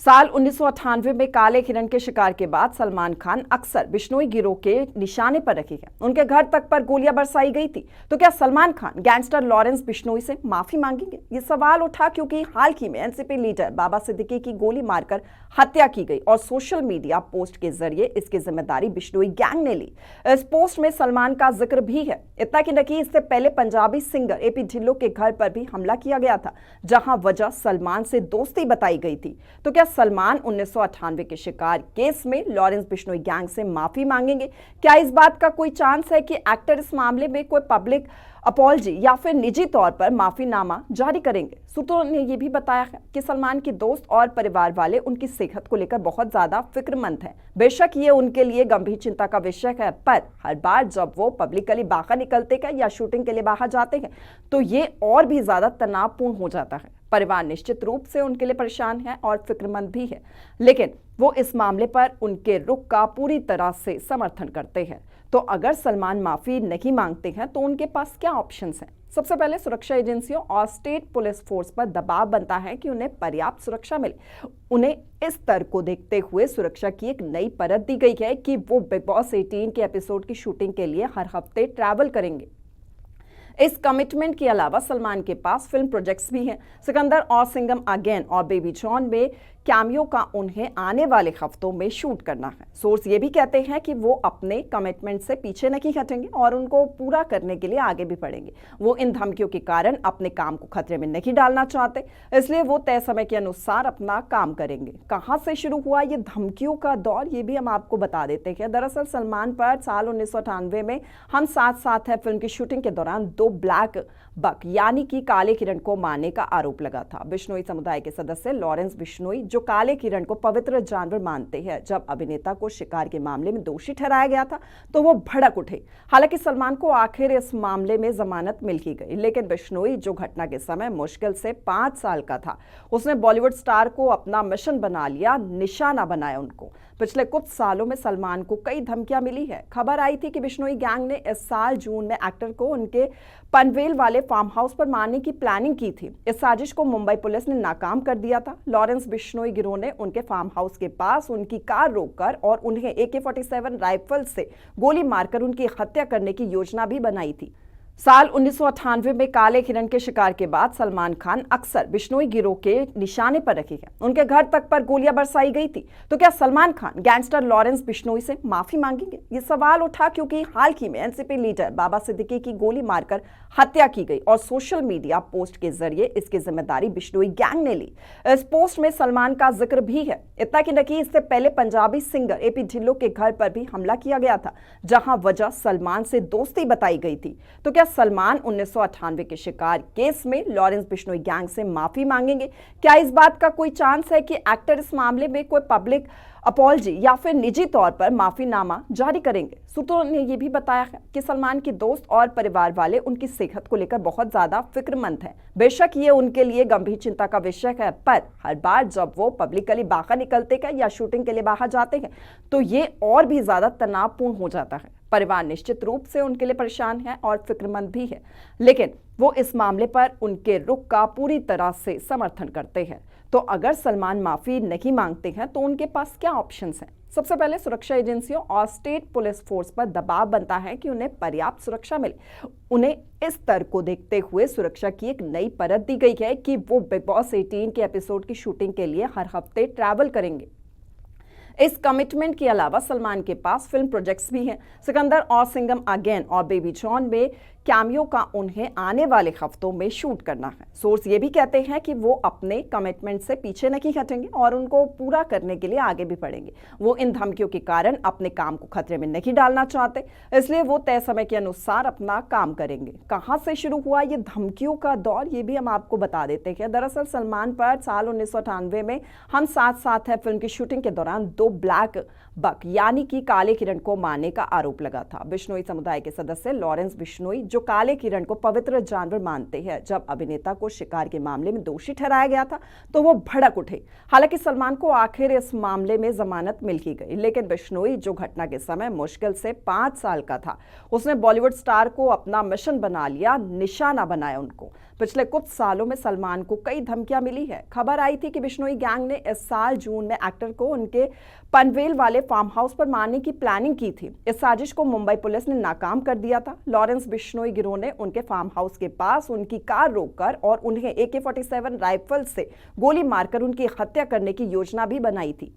साल 1998 में काले हिरण के शिकार के बाद सलमान खान अक्सर बिश्नोई गिरोह के निशाने पर रखे गए। उनके घर तक पर गोलियां बरसाई गई थी। तो क्या सलमान खान गैंगस्टर लॉरेंस बिश्नोई से माफी मांगेंगे? ये सवाल उठा क्योंकि हाल ही में एनसीपी लीडर बाबा सिद्दीकी की गोली मारकर हत्या की गई और सोशल मीडिया पोस्ट के जरिए इसकी जिम्मेदारी बिश्नोई गैंग ने ली। इस पोस्ट में सलमान का जिक्र भी है। इतना कि नहीं, इससे पहले पंजाबी सिंगर एपी ढिल्लों के घर पर भी हमला किया गया था, जहां वजह सलमान से दोस्ती बताई गई थी। तो क्या सलमान 1998 के शिकार केस में लॉरेंस बिश्नोई गैंग से माफी मांगेंगे? क्या इस बात का कोई चांस है कि एक्टर इस मामले में कोई पब्लिक अपॉलजी या फिर निजी तौर पर माफीनामा जारी करेंगे? सूत्रों ने यह भी बताया है कि सलमान के दोस्त और परिवार वाले उनकी सेहत को लेकर बहुत ज्यादा फिक्रमंद हैं। बेशक ये उनके लिए गंभीर चिंता का विषय है, पर हर बार जब वो पब्लिकली बाहर निकलते हैं या शूटिंग के लिए बाहर जाते हैं तो ये और भी ज्यादा तनावपूर्ण हो जाता है। परिवार निश्चित रूप से उनके लिए परेशान है और फिक्रमंद भी है, लेकिन वो इस मामले पर उनके रुख का पूरी तरह से समर्थन करते हैं। तो अगर सलमान माफी नहीं मांगते हैं तो उनके पास क्या ऑप्शंस हैं? सबसे पहले सुरक्षा एजेंसियों और स्टेट पुलिस फोर्स पर दबाव बनता है कि उन्हें पर्याप्त सुरक्षा मिले। उन्हें इस स्तर को देखते हुए सुरक्षा की एक नई परत दी गई है कि वो बिग बॉस 18 के एपिसोड की शूटिंग के लिए हर हफ्ते ट्रैवल करेंगे। इस कमिटमेंट के अलावा सलमान के पास फिल्म प्रोजेक्ट्स भी हैं। सिकंदर और सिंघम अगेन और बेबी जॉन में कैमियो का उन्हें आने वाले हफ्तों में शूट करना है। सोर्स ये भी कहते हैं कि वो अपने कमिटमेंट से पीछे नहीं हटेंगे और उनको पूरा करने के लिए आगे भी बढ़ेंगे। वो इन धमकियों के कारण अपने काम को खतरे में नहीं डालना चाहते, इसलिए वो तय समय के अनुसार अपना काम करेंगे। कहां से शुरू हुआ ये धमकियों का दौर, ये भी हम आपको बता देते हैं। दरअसल सलमान पर साल 1998 में हम साथ साथ है फिल्म की शूटिंग के दौरान 2 ब्लैक बक यानी कि काले हिरण को मारने का आरोप लगा था। बिश्नोई समुदाय के सदस्य लॉरेंस बिश्नोई, जो काले हिरण को पवित्र जानवर मानते हैं, जब अभिनेता को शिकार के मामले में दोषी ठहराया गया था तो वो भड़क उठे। हालांकि सलमान को आखिर इस मामले में जमानत मिल ही गई, लेकिन बिश्नोई, जो घटना के समय मुश्किल से 5 साल का था, उसने बॉलीवुड स्टार को अपना मिशन बना लिया, निशाना बनाया उनको। पिछले कुछ सालों में सलमान को कई धमकियां मिली है। खबर आई थी कि बिश्नोई गैंग ने इस साल जून में एक्टर को उनके पनवेल वाले फार्म हाउस पर मारने की प्लानिंग की थी। इस साजिश को मुंबई पुलिस ने नाकाम कर दिया था। लॉरेंस बिश्नोई गिरोह ने उनके फार्म हाउस के पास उनकी कार रोककर और उन्हें AK-47 राइफल से गोली मारकर उनकी हत्या करने की योजना भी बनाई थी। साल 1998 में काले हिरण के शिकार के बाद सलमान खान अक्सर बिश्नोई गिरोह के निशाने पर रखे गए। उनके घर तक पर गोलियां बरसाई गई थी। तो क्या सलमान खान गैंगस्टर लॉरेंस बिश्नोई से माफी मांगेंगे? ये सवाल उठा क्योंकि हाल ही में एनसीपी लीडर बाबा सिद्दीकी की गोली मारकर हत्या की गई और सोशल मीडिया पोस्ट के जरिए इसकी जिम्मेदारी बिश्नोई गैंग ने ली। इस पोस्ट में सलमान का जिक्र भी है। इतना कि नहीं, इससे पहले पंजाबी सिंगर एपी ढिल्लों के घर पर भी हमला किया गया था, जहां वजह सलमान से दोस्ती बताई गई थी। तो क्या सलमान 1998 के शिकार केस में लॉरेंस बिश्नोई गैंग से माफी मांगेंगे? क्या इस बात का कोई चांस है कि एक्टर इस मामले में कोई पब्लिक अपॉलजी या फिर निजी तौर पर माफीनामा जारी करेंगे? सूत्रों ने यह भी बताया है कि सलमान के दोस्त और परिवार वाले उनकी सेहत को लेकर बहुत ज्यादा फिक्रमंद हैं। बेशक ये उनके लिए गंभीर चिंता का विषय है, पर हर बार जब वो पब्लिकली बाहर निकलते हैं या शूटिंग के लिए बाहर जाते हैं तो ये और भी ज्यादा तनावपूर्ण हो जाता है। परिवार निश्चित रूप से उनके लिए परेशान है और फिक्रमंद भी है, लेकिन वो इस मामले पर उनके रुख का पूरी तरह से समर्थन करते हैं। तो अगर सलमान माफी नहीं मांगते हैं तो उनके पास क्या ऑप्शंस हैं? सबसे पहले सुरक्षा एजेंसियों और स्टेट पुलिस फोर्स पर दबाव बनता है कि उन्हें पर्याप्त सुरक्षा मिले। उन्हें इस स्तर को देखते हुए सुरक्षा की एक नई परत दी गई है कि वो बिग बॉस 18 के एपिसोड की शूटिंग के लिए हर हफ्ते ट्रैवल करेंगे। इस कमिटमेंट के अलावा सलमान के पास फिल्म प्रोजेक्ट्स भी हैं। सिकंदर और सिंघम अगेन और बेबी जॉन में कैमियो का उन्हें आने वाले हफ्तों में शूट करना है। सोर्स ये भी कहते हैं कि वो अपने कमिटमेंट से पीछे नहीं हटेंगे और उनको पूरा करने के लिए आगे भी बढ़ेंगे। वो इन धमकियों के कारण अपने काम को खतरे में नहीं डालना चाहते, इसलिए वो तय समय के अनुसार अपना काम करेंगे। कहां से शुरू हुआ ये धमकियों का दौर, ये भी हम आपको बता देते हैं। दरअसल सलमान पर साल 1998 में हम साथ साथ है फिल्म की शूटिंग के दौरान 2 ब्लैक बक यानी कि काले हिरण को मारने का आरोप लगा था। बिश्नोई समुदाय के सदस्य लॉरेंस बिश्नोई, जो काले हिरण को पवित्र जानवर मानते हैं, जब अभिनेता को शिकार के मामले में दोषी ठहराया गया था तो वो भड़क उठे। हालांकि सलमान को आखिर इस मामले में जमानत मिल ही गई, लेकिन बिश्नोई, जो घटना के समय मुश्किल से 5 साल का था, उसने बॉलीवुड स्टार को अपना मिशन बना लिया, निशाना बनाया उनको। पिछले कुछ सालों में सलमान को कई धमकियां मिली है। खबर आई थी कि बिश्नोई गैंग ने इस साल जून में एक्टर को उनके पनवेल वाले फार्म हाउस पर मारने की प्लानिंग की थी। इस साजिश को मुंबई पुलिस ने नाकाम कर दिया था। लॉरेंस बिश्नोई गिरोह ने उनके फार्म हाउस के पास उनकी कार रोककर और उन्हें AK-47 राइफल से गोली मारकर उनकी हत्या करने की योजना भी बनाई थी।